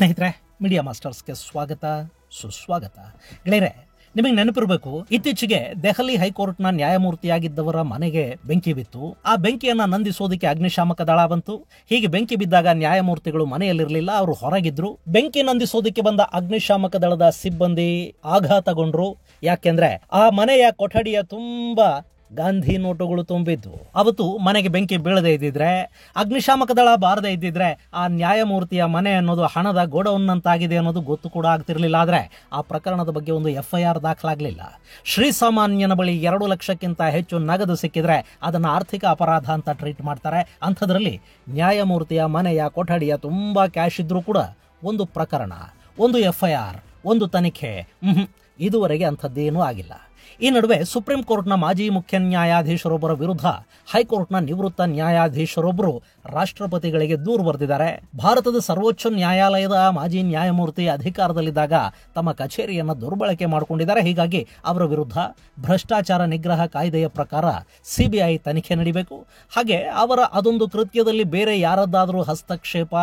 ಸ್ನೇಹಿತರೆ, ಮೀಡಿಯಾ ಮಾಸ್ಟರ್ಸ್ಗೆ ಸ್ವಾಗತ ಸುಸ್ವಾಗತ. ಗೆಳೆಯರೆ, ನಿಮಗೆ ನೆನಪಿರಬೇಕು, ಇತ್ತೀಚೆಗೆ ದೆಹಲಿ ಹೈಕೋರ್ಟ್ನ ನ್ಯಾಯಮೂರ್ತಿಯಾಗಿದ್ದವರ ಮನೆಗೆ ಬೆಂಕಿ ಬಿತ್ತು. ಆ ಬೆಂಕಿಯನ್ನ ನಂದಿಸೋದಕ್ಕೆ ಅಗ್ನಿಶಾಮಕ ದಳ ಬಂತು. ಹೀಗೆ ಬೆಂಕಿ ಬಿದ್ದಾಗ ನ್ಯಾಯಮೂರ್ತಿಗಳು ಮನೆಯಲ್ಲಿರಲಿಲ್ಲ, ಅವರು ಹೊರಗಿದ್ರು. ಬೆಂಕಿ ನಂದಿಸೋದಕ್ಕೆ ಬಂದ ಅಗ್ನಿಶಾಮಕ ದಳದ ಸಿಬ್ಬಂದಿ ಆಘಾತಗೊಂಡ್ರು. ಯಾಕೆಂದ್ರೆ ಆ ಮನೆಯ ಕೊಠಡಿಯ ತುಂಬಾ ಗಾಂಧಿ ನೋಟುಗಳು ತುಂಬಿದ್ದು. ಅವತ್ತು ಮನೆಗೆ ಬೆಂಕಿ ಬೀಳದೆ ಇದ್ದಿದ್ರೆ, ಅಗ್ನಿಶಾಮಕ ದಳ ಬಾರದೆ ಇದ್ದಿದ್ರೆ, ಆ ನ್ಯಾಯಮೂರ್ತಿಯ ಮನೆ ಅನ್ನೋದು ಹಣದ ಗೋಡೌನ್ನಂತಾಗಿದೆ ಅನ್ನೋದು ಗೊತ್ತು ಕೂಡ ಆಗ್ತಿರ್ಲಿಲ್ಲ. ಆದ್ರೆ ಆ ಪ್ರಕರಣದ ಬಗ್ಗೆ ಒಂದು FIR ದಾಖಲಾಗಲಿಲ್ಲ. ಶ್ರೀಸಾಮಾನ್ಯನ ಬಳಿ 2 ಲಕ್ಷಕ್ಕಿಂತ ಹೆಚ್ಚು ನಗದು ಸಿಕ್ಕಿದ್ರೆ ಅದನ್ನ ಆರ್ಥಿಕ ಅಪರಾಧ ಅಂತ ಟ್ರೀಟ್ ಮಾಡ್ತಾರೆ. ಅಂಥದ್ರಲ್ಲಿ ನ್ಯಾಯಮೂರ್ತಿಯ ಮನೆಯ ಕೊಠಡಿಯ ತುಂಬಾ ಕ್ಯಾಶ್ ಇದ್ರೂ ಕೂಡ ಒಂದು ಪ್ರಕರಣ, ಒಂದು FIR, ಒಂದು ತನಿಖೆ ಇದುವರೆಗೆ ಅಂಥದ್ದೇನೂ ಆಗಿಲ್ಲ. ಈ ನಡುವೆ ಸುಪ್ರೀಂ ಕೋರ್ಟ್ನ ಮಾಜಿ ಮುಖ್ಯ ನ್ಯಾಯಾಧೀಶರೊಬ್ಬರ ವಿರುದ್ಧ ಹೈಕೋರ್ಟ್ನ ನಿವೃತ್ತ ನ್ಯಾಯಾಧೀಶರೊಬ್ಬರು ರಾಷ್ಟ್ರಪತಿಗಳಿಗೆ ದೂರು ಬರೆದಿದ್ದಾರೆ. ಭಾರತದ ಸರ್ವೋಚ್ಚ ನ್ಯಾಯಾಲಯದ ಮಾಜಿ ನ್ಯಾಯಮೂರ್ತಿ ಅಧಿಕಾರದಲ್ಲಿದ್ದಾಗ ತಮ್ಮ ಕಚೇರಿಯನ್ನು ದುರ್ಬಳಕೆ ಮಾಡಿಕೊಂಡಿದ್ದಾರೆ. ಹೀಗಾಗಿ ಅವರ ವಿರುದ್ಧ ಭ್ರಷ್ಟಾಚಾರ ನಿಗ್ರಹ ಕಾಯ್ದೆಯ ಪ್ರಕಾರ CBI ತನಿಖೆ ನಡೀಬೇಕು. ಹಾಗೆ ಅವರ ಅದೊಂದು ಕೃತ್ಯದಲ್ಲಿ ಬೇರೆ ಯಾರದ್ದಾದರೂ ಹಸ್ತಕ್ಷೇಪ,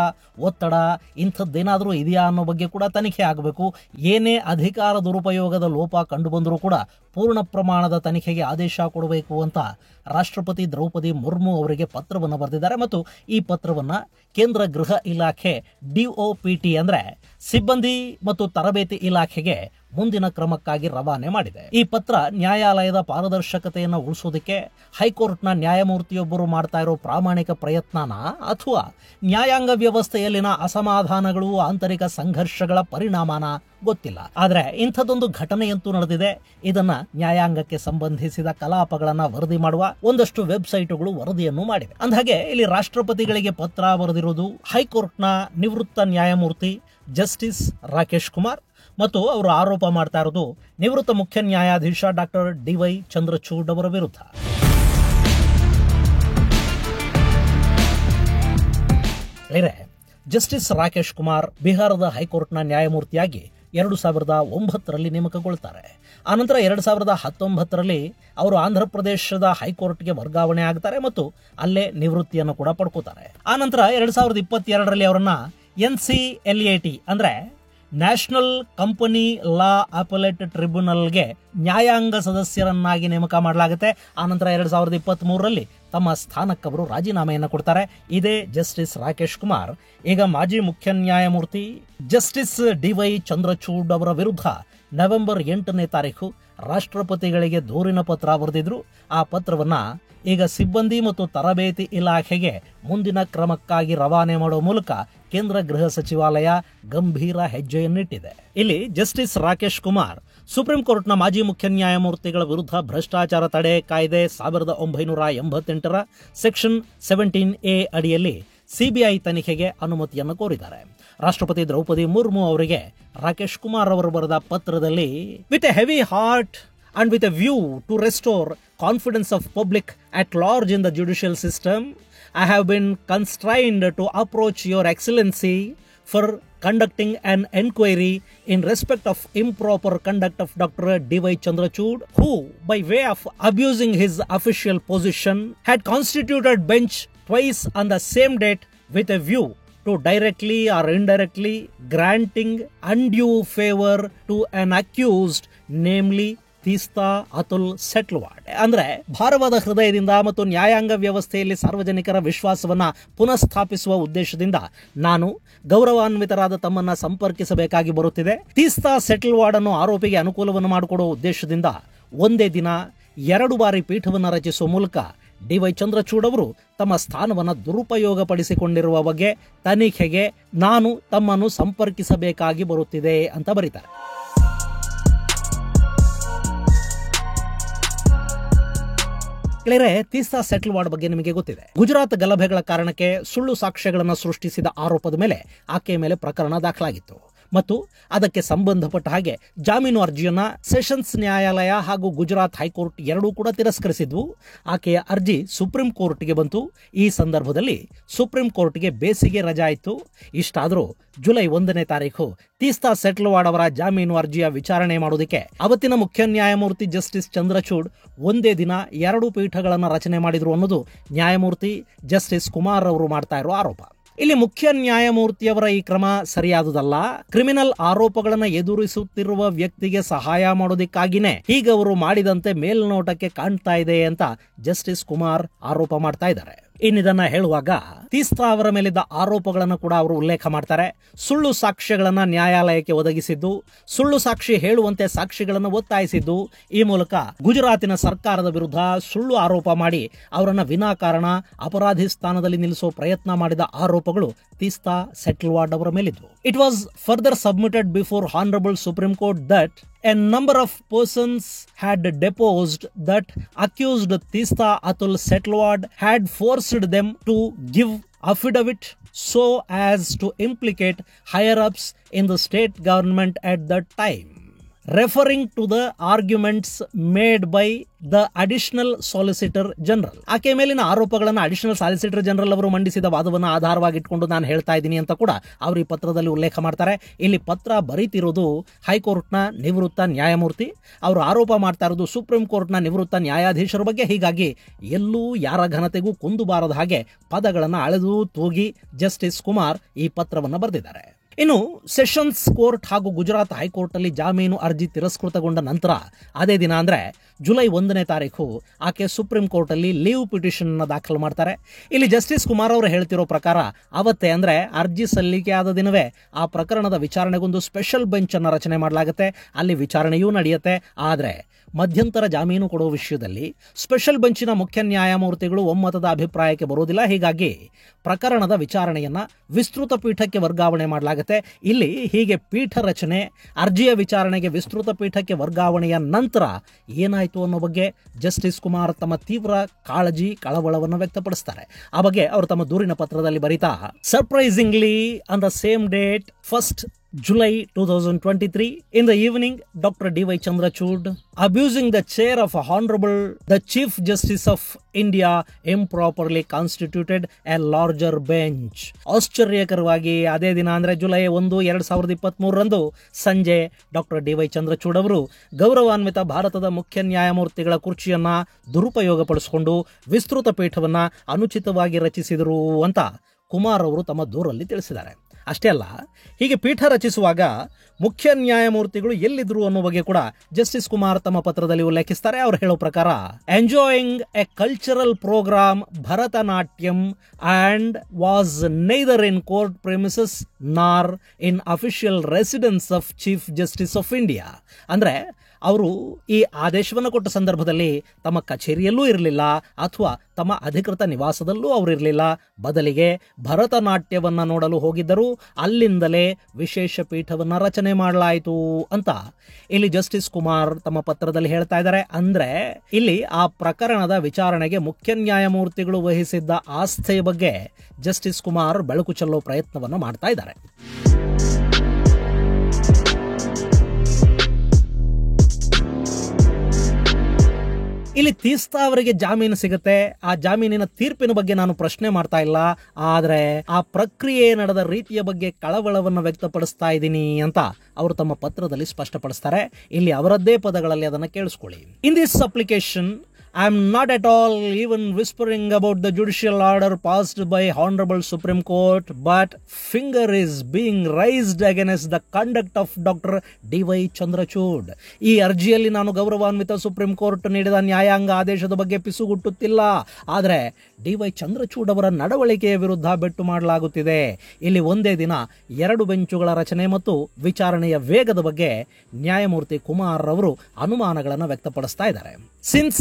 ಒತ್ತಡ ಇಂಥದ್ದೇನಾದರೂ ಇದೆಯಾ ಅನ್ನೋ ಬಗ್ಗೆ ಕೂಡ ತನಿಖೆ ಆಗಬೇಕು. ಏನೇ ಅಧಿಕಾರ ದುರುಪಯೋಗದ ಲೋಪ ಕಂಡು ಬಂದರೂ ಕೂಡ ಪೂರ್ಣ ಪ್ರಮಾಣದ ತನಿಖೆಗೆ ಆದೇಶ ಕೊಡಬೇಕು ಅಂತ ರಾಷ್ಟ್ರಪತಿ ದ್ರೌಪದಿ ಮುರ್ಮು ಅವರಿಗೆ ಪತ್ರವನ್ನು ಬರೆದಿದ್ದಾರೆ. ಮತ್ತು ಈ ಪತ್ರವನ್ನು ಕೇಂದ್ರ ಗೃಹ ಇಲಾಖೆ DOPT ಅಂದ್ರೆ ಸಿಬ್ಬಂದಿ ಮತ್ತು ತರಬೇತಿ ಇಲಾಖೆಗೆ ಮುಂದಿನ ಕ್ರಮಕ್ಕಾಗಿ ರವಾನೆ ಮಾಡಿದೆ. ಈ ಪತ್ರ ನ್ಯಾಯಾಲಯದ ಪಾರದರ್ಶಕತೆಯನ್ನು ಉಳಿಸೋದಕ್ಕೆ ಹೈಕೋರ್ಟ್ನ ನ್ಯಾಯಮೂರ್ತಿಯೊಬ್ಬರು ಮಾಡ್ತಾ ಇರೋ ಪ್ರಾಮಾಣಿಕ ಪ್ರಯತ್ನನ, ಅಥವಾ ನ್ಯಾಯಾಂಗ ವ್ಯವಸ್ಥೆಯಲ್ಲಿನ ಅಸಮಾಧಾನಗಳು, ಆಂತರಿಕ ಸಂಘರ್ಷಗಳ ಪರಿಣಾಮನ ಗೊತ್ತಿಲ್ಲ. ಆದ್ರೆ ಇಂಥದ್ದೊಂದು ಘಟನೆಯಂತೂ ನಡೆದಿದೆ. ಇದನ್ನ ನ್ಯಾಯಾಂಗಕ್ಕೆ ಸಂಬಂಧಿಸಿದ ಕಲಾಪಗಳನ್ನ ವರದಿ ಮಾಡುವ ಒಂದಷ್ಟು ವೆಬ್ಸೈಟ್ಗಳು ವರದಿಯನ್ನು ಮಾಡಿವೆ. ಅಂದಹಾಗೆ ಇಲ್ಲಿ ರಾಷ್ಟ್ರಪತಿಗಳಿಗೆ ಪತ್ರ ಬರೆದಿರುವುದು ಹೈಕೋರ್ಟ್ನ ನಿವೃತ್ತ ನ್ಯಾಯಮೂರ್ತಿ ಜಸ್ಟಿಸ್ ರಾಕೇಶ್ ಕುಮಾರ್, ಮತ್ತು ಅವರು ಆರೋಪ ಮಾಡ್ತಾ ಇರೋದು ನಿವೃತ್ತ ಮುಖ್ಯ ನ್ಯಾಯಾಧೀಶ ಡಾಕ್ಟರ್ DY ಚಂದ್ರಚೂಡ್ ಅವರ ವಿರುದ್ಧ. ಜಸ್ಟಿಸ್ ರಾಕೇಶ್ ಕುಮಾರ್ ಬಿಹಾರದ ಹೈಕೋರ್ಟ್ನ ನ್ಯಾಯಮೂರ್ತಿಯಾಗಿ 2009ರಲ್ಲಿ ನೇಮಕಗೊಳ್ತಾರೆ. ಆನಂತರ 2019ರಲ್ಲಿ ಅವರು ಆಂಧ್ರ ಪ್ರದೇಶದ ಹೈಕೋರ್ಟ್ಗೆ ವರ್ಗಾವಣೆ ಆಗ್ತಾರೆ ಮತ್ತು ಅಲ್ಲೇ ನಿವೃತ್ತಿಯನ್ನು ಕೂಡ ಪಡ್ಕೋತಾರೆ. ಆನಂತರ 2022ರಲ್ಲಿ ಅವರನ್ನ NCLAT ಅಂದ್ರೆ ನ್ಯಾಷನಲ್ ಕಂಪನಿ ಲಾ ಅಪೆಲೇಟ್ ಟ್ರಿಬ್ಯುನಲ್ಗೆ ನ್ಯಾಯಾಂಗ ಸದಸ್ಯರನ್ನಾಗಿ ನೇಮಕ ಮಾಡಲಾಗುತ್ತೆ. ಆನಂತರ 2023ರಲ್ಲಿ ತಮ್ಮ ಸ್ಥಾನಕ್ಕವರು ರಾಜೀನಾಮೆಯನ್ನು ಕೊಡ್ತಾರೆ. ಇದೇ ಜಸ್ಟಿಸ್ ರಾಕೇಶ್ ಕುಮಾರ್ ಈಗ ಮಾಜಿ ಮುಖ್ಯ ನ್ಯಾಯಮೂರ್ತಿ ಜಸ್ಟಿಸ್ DY ಚಂದ್ರಚೂಡ್ ಅವರ ವಿರುದ್ಧ ನವೆಂಬರ್ 8ನೇ ತಾರೀಕು ರಾಷ್ಟ್ರಪತಿಗಳಿಗೆ ದೂರಿನ ಪತ್ರ ಬರೆದಿದ್ರು. ಆ ಪತ್ರವನ್ನ ಈಗ ಸಿಬ್ಬಂದಿ ಮತ್ತು ತರಬೇತಿ ಇಲಾಖೆಗೆ ಮುಂದಿನ ಕ್ರಮಕ್ಕಾಗಿ ರವಾನೆ ಮಾಡುವ ಮೂಲಕ ಕೇಂದ್ರ ಗೃಹ ಸಚಿವಾಲಯ ಗಂಭೀರ ಹೆಜ್ಜೆಯನ್ನಿಟ್ಟಿದೆ. ಇಲ್ಲಿ ಜಸ್ಟಿಸ್ ರಾಕೇಶ್ ಕುಮಾರ್ ಸುಪ್ರೀಂ ಕೋರ್ಟ್ನ ಮಾಜಿ ಮುಖ್ಯ ನ್ಯಾಯಮೂರ್ತಿಗಳ ವಿರುದ್ಧ ಭ್ರಷ್ಟಾಚಾರ ತಡೆ ಕಾಯ್ದೆ 1988ರ ಸೆಕ್ಷನ್ 17A ಅಡಿಯಲ್ಲಿ CBI ತನಿಖೆಗೆ ಅನುಮತಿಯನ್ನು ಕೋರಿದ್ದಾರೆ. ರಾಷ್ಟ್ರಪತಿ ದ್ರೌಪದಿ ಮುರ್ಮು ಅವರಿಗೆ ರಾಕೇಶ್ ಕುಮಾರ್ ಅವರು ಬರೆದ ಪತ್ರದಲ್ಲಿ, with A heavy heart and with a view to restore confidence of public at large in the judicial system, I have been constrained to approach your excellency for conducting an inquiry in respect of improper conduct of Dr. DY Chandrachud, who by way of abusing his official position had constituted bench twice on the same date with a view to directly or indirectly granting undue favor to an accused, namely Teesta Atul Setalvad. ಅಂದ್ರೆ ಭಾರವಾದ ಹೃದಯದಿಂದ ಮತ್ತು ನ್ಯಾಯಾಂಗ ವ್ಯವಸ್ಥೆಯಲ್ಲಿ ಸಾರ್ವಜನಿಕರ ವಿಶ್ವಾಸವನ್ನ ಪುನಃಸ್ಥಾಪಿಸುವ ಉದ್ದೇಶದಿಂದ ನಾನು ಗೌರವಾನ್ವಿತರಾದ ತಮ್ಮನ್ನ ಸಂಪರ್ಕಿಸಬೇಕಾಗಿ ಬರುತ್ತಿದೆ. ತೀಸ್ತಾ ಸೆಟ್ಲ್ವಾಡ್ ಅನ್ನು ಆರೋಪಿಗೆ ಅನುಕೂಲವನ್ನು ಮಾಡಿಕೊಡುವ ಉದ್ದೇಶದಿಂದ ಒಂದೇ ದಿನ 2 ಬಾರಿ ಪೀಠವನ್ನು ರಚಿಸುವ ಮೂಲಕ DY ಚಂದ್ರಚೂಡ್ ಅವರು ತಮ್ಮ ಸ್ಥಾನವನ್ನು ದುರುಪಯೋಗಪಡಿಸಿಕೊಂಡಿರುವ ಬಗ್ಗೆ ತನಿಖೆಗೆ ನಾನು ತಮ್ಮನ್ನು ಸಂಪರ್ಕಿಸಬೇಕಾಗಿ ಬರುತ್ತಿದೆ ಅಂತ ಬರೀತಾರೆ. ತೀಸ್ತಾ ಸೆಟ್ಲ್ವಾಡ್ ಬಗ್ಗೆ ನಿಮಗೆ ಗೊತ್ತಿದೆ. ಗುಜರಾತ್ ಗಲಭೆಗಳ ಕಾರಣಕ್ಕೆ ಸುಳ್ಳು ಸಾಕ್ಷ್ಯಗಳನ್ನು ಸೃಷ್ಟಿಸಿದ ಆರೋಪದ ಮೇಲೆ ಆಕೆಯ ಮೇಲೆ ಪ್ರಕರಣ ದಾಖಲಾಗಿತ್ತು ಮತ್ತು ಅದಕ್ಕೆ ಸಂಬಂಧಪಟ್ಟ ಹಾಗೆ ಜಾಮೀನು ಅರ್ಜಿಯನ್ನ ಸೆಷನ್ಸ್ ನ್ಯಾಯಾಲಯ ಹಾಗೂ ಗುಜರಾತ್ ಹೈಕೋರ್ಟ್ ಎರಡೂ ಕೂಡ ತಿರಸ್ಕರಿಸಿದ್ವು. ಆಕೆಯ ಅರ್ಜಿ ಸುಪ್ರೀಂ ಕೋರ್ಟ್ಗೆ ಬಂತು. ಈ ಸಂದರ್ಭದಲ್ಲಿ ಸುಪ್ರೀಂ ಕೋರ್ಟ್ಗೆ ಬೇಸಿಗೆ ರಜಾ ಇತ್ತು. ಇಷ್ಟಾದರೂ ಜುಲೈ 1ನೇ ತಾರೀಕು ತೀಸ್ತಾ ಸೆಟ್ಲ್ವಾಡ್ ಅವರ ಜಾಮೀನು ಅರ್ಜಿಯ ವಿಚಾರಣೆ ಮಾಡೋದಕ್ಕೆ ಅವತ್ತಿನ ಮುಖ್ಯ ನ್ಯಾಯಮೂರ್ತಿ ಜಸ್ಟಿಸ್ ಚಂದ್ರಚೂಡ್ ಒಂದೇ ದಿನ 2 ಪೀಠಗಳನ್ನು ರಚನೆ ಮಾಡಿದ್ರು ಅನ್ನೋದು ನ್ಯಾಯಮೂರ್ತಿ ಜಸ್ಟಿಸ್ ಕುಮಾರ್ ಅವರು ಮಾಡ್ತಾ ಇರೋ ಆರೋಪ. ಇಲ್ಲಿ ಮುಖ್ಯ ನ್ಯಾಯಮೂರ್ತಿಯವರ ಈ ಕ್ರಮ ಸರಿಯಾದುದಲ್ಲ. ಕ್ರಿಮಿನಲ್ ಆರೋಪಗಳನ್ನು ಎದುರಿಸುತ್ತಿರುವ ವ್ಯಕ್ತಿಗೆ ಸಹಾಯ ಮಾಡೋದಕ್ಕಾಗಿನೇ ಹೀಗೆ ಅವರು ಮಾಡಿದಂತೆ ಮೇಲ್ನೋಟಕ್ಕೆ ಕಾಣ್ತಾ ಇದೆ ಅಂತ ಜಸ್ಟಿಸ್ ಕುಮಾರ್ ಆರೋಪ ಮಾಡ್ತಾ ಇದ್ದಾರೆ. ಇನ್ನಿದನ್ನ ಹೇಳುವಾಗ ತೀಸ್ತಾ ಅವರ ಮೇಲಿದ್ದ ಆರೋಪಗಳನ್ನು ಕೂಡ ಅವರು ಉಲ್ಲೇಖ ಮಾಡ್ತಾರೆ. ಸುಳ್ಳು ಸಾಕ್ಷ್ಯಗಳನ್ನು ನ್ಯಾಯಾಲಯಕ್ಕೆ ಒದಗಿಸಿದ್ದು, ಸುಳ್ಳು ಸಾಕ್ಷಿ ಹೇಳುವಂತೆ ಸಾಕ್ಷಿಗಳನ್ನು ಒತ್ತಾಯಿಸಿದ್ದು, ಈ ಮೂಲಕ ಗುಜರಾತಿನ ಸರ್ಕಾರದ ವಿರುದ್ಧ ಸುಳ್ಳು ಆರೋಪ ಮಾಡಿ ಅವರನ್ನ ವಿನಾಕಾರಣ ಅಪರಾಧಿ ಸ್ಥಾನದಲ್ಲಿ ನಿಲ್ಲಿಸುವ ಪ್ರಯತ್ನ ಮಾಡಿದ ಆರೋಪಗಳು ತೀಸ್ತಾ ಸೆಟಲ್ವಾಡ್ ಅವರ ಮೇಲಿದ್ವು. It was further submitted before honourable Supreme Court that a number of persons had deposed that accused Teesta Atul Setalwad had forced them to give affidavit so as to implicate higher-ups in the state government at that time. Referring to the arguments made by the additional solicitor general. ಆಕೆ ಮೇಲಿನ ಆರೋಪಗಳನ್ನು additional solicitor general ಅವರು ಮಂಡಿಸಿದ ವಾದವನ್ನು ಆಧಾರವಾಗಿಟ್ಕೊಂಡು ನಾನು ಹೇಳ್ತಾ ಇದ್ದೀನಿ ಅಂತ ಕೂಡ ಅವರು ಈ ಪತ್ರದಲ್ಲಿ ಉಲ್ಲೇಖ ಮಾಡ್ತಾರೆ. ಇಲ್ಲಿ ಪತ್ರ ಬರೀತಿರೋದು ಹೈಕೋರ್ಟ್ನ ನಿವೃತ್ತ ನ್ಯಾಯಮೂರ್ತಿ. ಅವರು ಆರೋಪ ಮಾಡ್ತಾ ಇರೋದು ಸುಪ್ರೀಂ ಕೋರ್ಟ್ನ ನಿವೃತ್ತ ನ್ಯಾಯಾಧೀಶರ ಬಗ್ಗೆ. ಹೀಗಾಗಿ ಎಲ್ಲೂ ಯಾರ ಘನತೆಗೂ ಕುಂದು ಬಾರದ ಹಾಗೆ ಪದಗಳನ್ನು ಅಳೆದು ತೂಗಿ ಜಸ್ಟಿಸ್ ಕುಮಾರ್ ಈ ಪತ್ರವನ್ನು ಬರೆದಿದ್ದಾರೆ. ಇನ್ನು ಸೆಷನ್ಸ್ ಕೋರ್ಟ್ ಹಾಗೂ ಗುಜರಾತ್ ಹೈಕೋರ್ಟ್ ಅಲ್ಲಿ ಜಾಮೀನು ಅರ್ಜಿ ತಿರಸ್ಕೃತಗೊಂಡ ನಂತರ ಅದೇ ದಿನ ಅಂದ್ರೆ ಜುಲೈ 1ನೇ ತಾರೀಕು ಆಕೆ ಸುಪ್ರೀಂ ಕೋರ್ಟ್ ಅಲ್ಲಿ ಲೀವ್ ಪಿಟಿಷನ್ ದಾಖಲು ಮಾಡ್ತಾರೆ. ಇಲ್ಲಿ ಜಸ್ಟಿಸ್ ಕುಮಾರ್ ಅವರು ಹೇಳ್ತಿರೋ ಪ್ರಕಾರ ಅವತ್ತೇ ಅಂದ್ರೆ ಅರ್ಜಿ ಸಲ್ಲಿಕೆ ಆದ ದಿನವೇ ಆ ಪ್ರಕರಣದ ವಿಚಾರಣೆಗೊಂದು ಸ್ಪೆಷಲ್ ಬೆಂಚ್ ಅನ್ನು ರಚನೆ ಮಾಡಲಾಗುತ್ತೆ. ಅಲ್ಲಿ ವಿಚಾರಣೆಯೂ ನಡೆಯುತ್ತೆ. ಆದರೆ ಮಧ್ಯಂತರ ಜಾಮೀನು ಕೊಡುವ ವಿಷಯದಲ್ಲಿ ಸ್ಪೆಷಲ್ ಬೆಂಚಿನ ಮುಖ್ಯ ನ್ಯಾಯಮೂರ್ತಿಗಳು ಒಮ್ಮತದ ಅಭಿಪ್ರಾಯಕ್ಕೆ ಬರೋದಿಲ್ಲ. ಹೀಗಾಗಿ ಪ್ರಕರಣದ ವಿಚಾರಣೆಯನ್ನ ವಿಸ್ತೃತ ಪೀಠಕ್ಕೆ ವರ್ಗಾವಣೆ ಮಾಡಲಾಗುತ್ತೆ. ಇಲ್ಲಿ ಹೀಗೆ ಪೀಠ ರಚನೆ, ಅರ್ಜಿಯ ವಿಚಾರಣೆಗೆ ವಿಸ್ತೃತ ಪೀಠಕ್ಕೆ ವರ್ಗಾವಣೆಯ ನಂತರ ಏನಾಯಿತು ಅನ್ನೋ ಬಗ್ಗೆ ಜಸ್ಟಿಸ್ ಕುಮಾರ್ ತಮ್ಮ ತೀವ್ರ ಕಾಳಜಿ, ಕಳವಳವನ್ನು ವ್ಯಕ್ತಪಡಿಸ್ತಾರೆ. ಆ ಬಗ್ಗೆ ಅವರು ತಮ್ಮ ದೂರಿನ ಪತ್ರದಲ್ಲಿ ಬರೀತಾ, surprisingly on the same date 1st July 2023 in the evening, Dr. D.Y. Chandrachud, abusing the chair of the Chief Justice of India, improperly constituted a larger bench. ಆಶ್ಚರ್ಯಕರವಾಗಿ ಅದೇ ದಿನ ಅಂದ್ರೆ ಜುಲೈ 1, 2023 ಸಂಜೆ ಡಾಕ್ಟರ್ ಡಿ ವೈ ಚಂದ್ರಚೂಡ್ ಅವರು ಗೌರವಾನ್ವಿತ ಭಾರತದ ಮುಖ್ಯ ನ್ಯಾಯಮೂರ್ತಿಗಳ ಕುರ್ಚಿಯನ್ನ ದುರುಪಯೋಗಪಡಿಸಿಕೊಂಡು ವಿಸ್ತೃತ ಪೀಠವನ್ನ ಅನುಚಿತವಾಗಿ ರಚಿಸಿದರು ಅಂತ ಕುಮಾರ್ ಅವರು ತಮ್ಮ ದೂರಲ್ಲಿ ತಿಳಿಸಿದ್ದಾರೆ. ಅಷ್ಟೇ ಅಲ್ಲ, ಹೀಗೆ ಪೀಠ ರಚಿಸುವಾಗ ಮುಖ್ಯ ನ್ಯಾಯಮೂರ್ತಿಗಳು ಎಲ್ಲಿದ್ರು ಅನ್ನೋ ಬಗ್ಗೆ ಕೂಡ ಜಸ್ಟಿಸ್ ಕುಮಾರ್ ತಮ್ಮ ಪತ್ರದಲ್ಲಿ ಉಲ್ಲೇಖಿಸ್ತಾರೆ. ಅವರು ಹೇಳೋ ಪ್ರಕಾರ, enjoying a cultural programme Bharatanatyam and was neither in court premises nor in official residence of chief justice of India. ಅಂದ್ರೆ ಅವರು ಈ ಆದೇಶವನ್ನು ಕೊಟ್ಟ ಸಂದರ್ಭದಲ್ಲಿ ತಮ್ಮ ಕಚೇರಿಯಲ್ಲೂ ಇರಲಿಲ್ಲ ಅಥವಾ ತಮ್ಮ ಅಧಿಕೃತ ನಿವಾಸದಲ್ಲೂ ಅವರಿರಲಿಲ್ಲ. ಬದಲಿಗೆ ಭರತನಾಟ್ಯವನ್ನ ನೋಡಲು ಹೋಗಿದ್ದರು. ಅಲ್ಲಿಂದಲೇ ವಿಶೇಷ ಪೀಠವನ್ನ ರಚನೆ ಮಾಡಲಾಯಿತು ಅಂತ ಇಲ್ಲಿ ಜಸ್ಟಿಸ್ ಕುಮಾರ್ ತಮ್ಮ ಪತ್ರದಲ್ಲಿ ಹೇಳ್ತಾ ಇದ್ದಾರೆ. ಅಂದ್ರೆ ಇಲ್ಲಿ ಆ ಪ್ರಕರಣದ ವಿಚಾರಣೆಗೆ ಮುಖ್ಯ ನ್ಯಾಯಮೂರ್ತಿಗಳು ವಹಿಸಿದ್ದ ಆಸ್ಥೆಯ ಬಗ್ಗೆ ಜಸ್ಟಿಸ್ ಕುಮಾರ್ ಬೆಳಕು ಚೆಲ್ಲೋ ಪ್ರಯತ್ನವನ್ನು ಮಾಡ್ತಾ ಇದ್ದಾರೆ. ಇಲ್ಲಿ ತೀಸ್ತಾ ಅವರಿಗೆ ಜಾಮೀನು ಸಿಗುತ್ತೆ. ಆ ಜಾಮೀನಿನ ತೀರ್ಪಿನ ಬಗ್ಗೆ ನಾನು ಪ್ರಶ್ನೆ ಮಾಡ್ತಾ ಇಲ್ಲ, ಆದ್ರೆ ಆ ಪ್ರಕ್ರಿಯೆ ನಡೆದ ರೀತಿಯ ಬಗ್ಗೆ ಕಳವಳವನ್ನು ವ್ಯಕ್ತಪಡಿಸ್ತಾ ಇದ್ದೀನಿ ಅಂತ ಅವರು ತಮ್ಮ ಪತ್ರದಲ್ಲಿ ಸ್ಪಷ್ಟಪಡಿಸ್ತಾರೆ. ಇಲ್ಲಿ ಅವರದ್ದೇ ಪದಗಳಲ್ಲಿ ಅದನ್ನು ಕೇಳಿಸ್ಕೊಳ್ಳಿ. In this application I am not at all even whispering about the judicial order passed by Honorable Supreme Court, but finger is being raised against the conduct of Dr. D.Y. Chandrachud. ಈ ಅರ್ಜಿಯಲ್ಲಿ ನಾನು ಗೌರವಾನ್ವಿತ supreme court ನೀಡಿದ ನ್ಯಾಯಾಂಗ ಆದೇಶದ ಬಗ್ಗೆ ಪಿಸುಗುಟ್ಟುತ್ತಿಲ್ಲ, ಆದರೆ DY. Chandrachud ಅವರ ನಡವಳಿಕೆಯ ವಿರುದ್ಧ ಬೆಟ್ಟು ಮಾಡಲಾಗುತ್ತಿದೆ. ಇಲ್ಲಿ ಒಂದೇ ದಿನ 2 ಬೆಂಚುಗಳ ರಚನೆ ಮತ್ತು ವಿಚಾರಣೆಯ ವೇಗದ ಬಗ್ಗೆ ನ್ಯಾಯಮೂರ್ತಿ ಕುಮಾರ್ ಅವರು ಅನುಮಾನಗಳನ್ನು ವ್ಯಕ್ತಪಡಿಸ್ತಾ ಇದ್ದಾರೆ. Since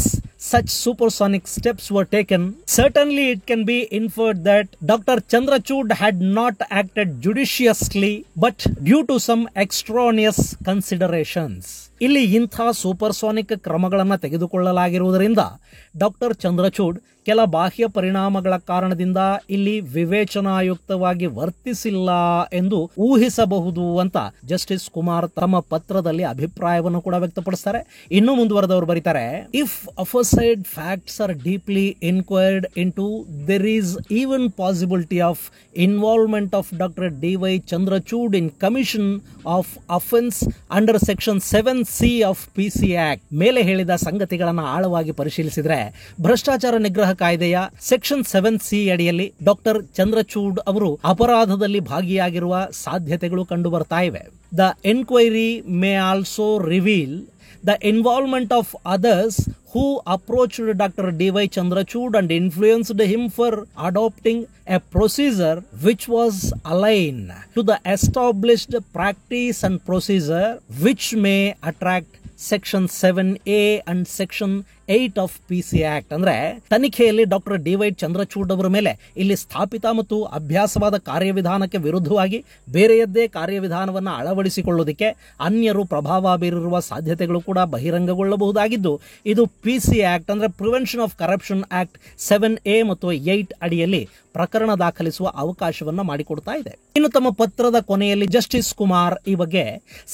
such supersonic steps were taken, certainly it can be inferred that Dr. Chandrachud had not acted judiciously, but due to some extraneous considerations. ಇಲ್ಲಿ ಇಂಥ ಸೂಪರ್ಸಾನಿಕ್ ಕ್ರಮಗಳನ್ನು ತೆಗೆದುಕೊಳ್ಳಲಾಗಿರುವುದರಿಂದ ಡಾಕ್ಟರ್ ಚಂದ್ರಚೂಡ್ ಕೆಲ ಬಾಹ್ಯ ಪರಿಣಾಮಗಳ ಕಾರಣದಿಂದ ಇಲ್ಲಿ ವಿವೇಚನಾಯುಕ್ತವಾಗಿ ವರ್ತಿಸಿಲ್ಲ ಎಂದು ಊಹಿಸಬಹುದು ಅಂತ ಜಸ್ಟಿಸ್ ಕುಮಾರ್ ತಮ್ಮ ಪತ್ರದಲ್ಲಿ ಅಭಿಪ್ರಾಯವನ್ನು ಕೂಡ ವ್ಯಕ್ತಪಡಿಸ್ತಾರೆ. ಇನ್ನೂ ಮುಂದುವರೆದವರು ಬರೀತಾರೆ, if aforesaid facts are deeply inquired into, there is even possibility of involvement of doctor D Y. Chandrachud in commission of offence under section 7C of PC act. ಮೇಲೆ ಹೇಳಿದ ಸಂಗತಿಗಳನ್ನು ಆಳವಾಗಿ ಪರಿಶೀಲಿಸಿದ್ರೆ ಭ್ರಷ್ಟಾಚಾರ ನಿಗ್ರಹ ಕಾಯ್ದೆಯ ಸೆಕ್ಷನ್ 7C ಅಡಿಯಲ್ಲಿ ಡಾಕ್ಟರ್ ಚಂದ್ರಚೂಡ್ ಅವರು ಅಪರಾಧದಲ್ಲಿ ಭಾಗಿಯಾಗಿರುವ ಸಾಧ್ಯತೆಗಳು ಕಂಡು ಬರ್ತಾ ಇವೆ. The enquiry May also reveal the involvement of others who approached Dr. D.Y. Chandrachud and influenced him for adopting a procedure which was aligned to the established practice and procedure which may attract Section 7A and Section 8 of PC Act. ಅಂದ್ರೆ ತನಿಖೆಯಲ್ಲಿ doctor D Y. Chandrachud ಅವರ ಮೇಲೆ ಇಲ್ಲಿ ಸ್ಥಾಪಿತ ಮತ್ತು ಅಭ್ಯಾಸವಾದ ಕಾರ್ಯವಿಧಾನಕ್ಕೆ ವಿರುದ್ಧವಾಗಿ ಬೇರೆಯದ್ದೇ ಕಾರ್ಯವಿಧಾನವನ್ನು ಅಳವಡಿಸಿಕೊಳ್ಳುವುದಕ್ಕೆ ಅನ್ಯರು ಪ್ರಭಾವ ಬೀರಿರುವ ಸಾಧ್ಯತೆಗಳು ಕೂಡ ಬಹಿರಂಗಗೊಳ್ಳಬಹುದಾಗಿದ್ದು, ಇದು PC ಆಕ್ಟ್ ಅಂದ್ರೆ prevention of corruption act 7A ಮತ್ತು 8 ಅಡಿಯಲ್ಲಿ ಪ್ರಕರಣ ದಾಖಲಿಸುವ ಅವಕಾಶವನ್ನು ಮಾಡಿಕೊಡ್ತಾ ಇದೆ. ಇನ್ನು ತಮ್ಮ ಪತ್ರದ ಕೊನೆಯಲ್ಲಿ ಜಸ್ಟಿಸ್ ಕುಮಾರ್ ಈ ಬಗ್ಗೆ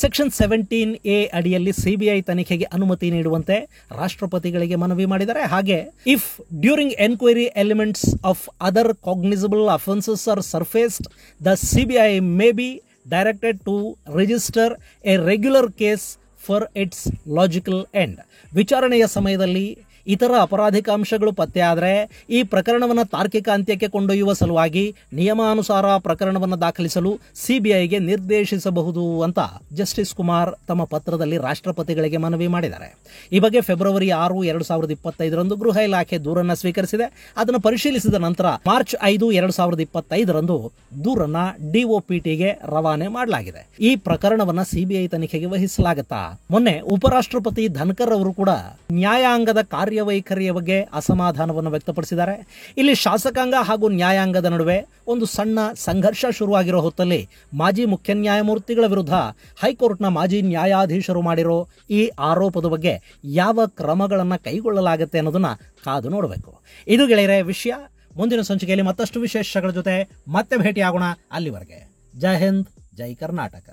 ಸೆಕ್ಷನ್ 17A ಅಡಿಯಲ್ಲಿ ಸಿಬಿಐ ತನಿಖೆಗೆ ಅನುಮತಿ ನೀಡುವಂತೆ ರಾಷ್ಟ್ರಪತಿಗಳಿಗೆ ಮನವಿ ಮಾಡಿದ್ದಾರೆ. ಹಾಗೆ if during enquiry elements of other cognisable offences are surfaced, the CBI may be directed to register a regular case for its logical end. ವಿಚಾರಣೆಯ ಸಮಯದಲ್ಲಿ ಇತರ ಅಪರಾಧಿಕ ಅಂಶಗಳು ಪತ್ತೆಯಾದರೆ ಈ ಪ್ರಕರಣವನ್ನು ತಾರ್ಕಿಕ ಅಂತ್ಯಕ್ಕೆ ಕೊಂಡೊಯ್ಯುವ ಸಲುವಾಗಿ ನಿಯಮಾನುಸಾರ ಪ್ರಕರಣವನ್ನು ದಾಖಲಿಸಲು ಸಿಬಿಐಗೆ ನಿರ್ದೇಶಿಸಬಹುದು ಅಂತ ಜಸ್ಟಿಸ್ ಕುಮಾರ್ ತಮ್ಮ ಪತ್ರದಲ್ಲಿ ರಾಷ್ಟ್ರಪತಿಗಳಿಗೆ ಮನವಿ ಮಾಡಿದ್ದಾರೆ. ಈ ಬಗ್ಗೆ ಫೆಬ್ರವರಿ 6, 2025 ಗೃಹ ಇಲಾಖೆ ದೂರನ್ನು ಸ್ವೀಕರಿಸಿದೆ. ಅದನ್ನು ಪರಿಶೀಲಿಸಿದ ನಂತರ ಮಾರ್ಚ್ 5, 2025 ದೂರನ್ನ ಡಿಒಪಿಟಿಗೆ ರವಾನೆ ಮಾಡಲಾಗಿದೆ. ಈ ಪ್ರಕರಣವನ್ನ ಸಿಬಿಐ ತನಿಖೆಗೆ ವಹಿಸಲಾಗುತ್ತಾ? ಮೊನ್ನೆ ಉಪರಾಷ್ಟ್ರಪತಿ ಧನ್ಕರ್ ಅವರು ಕೂಡ ನ್ಯಾಯಾಂಗದ ಕಾರ್ಯವೈಖರಿಯ ಬಗ್ಗೆ ಅಸಮಾಧಾನವನ್ನು ವ್ಯಕ್ತಪಡಿಸಿದ್ದಾರೆ. ಇಲ್ಲಿ ಶಾಸಕಾಂಗ ಹಾಗೂ ನ್ಯಾಯಾಂಗದ ನಡುವೆ ಒಂದು ಸಣ್ಣ ಸಂಘರ್ಷ ಶುರುವಾಗಿರೋ ಹೊತ್ತಲ್ಲಿ ಮಾಜಿ ಮುಖ್ಯ ನ್ಯಾಯಮೂರ್ತಿಗಳ ವಿರುದ್ಧ ಹೈಕೋರ್ಟ್ನ ಮಾಜಿ ನ್ಯಾಯಾಧೀಶರು ಮಾಡಿರೋ ಈ ಆರೋಪದ ಬಗ್ಗೆ ಯಾವ ಕ್ರಮಗಳನ್ನು ಕೈಗೊಳ್ಳಲಾಗುತ್ತೆ ಅನ್ನೋದನ್ನ ಕಾದು ನೋಡಬೇಕು. ಇದು ಗೆಳೆಯರೇ ವಿಷಯ. ಮುಂದಿನ ಸಂಚಿಕೆಯಲ್ಲಿ ಮತ್ತಷ್ಟು ವಿಶೇಷಗಳ ಜೊತೆ ಮತ್ತೆ ಭೇಟಿಯಾಗೋಣ. ಅಲ್ಲಿವರೆಗೆ ಜೈ ಹಿಂದ್, ಜೈ ಕರ್ನಾಟಕ.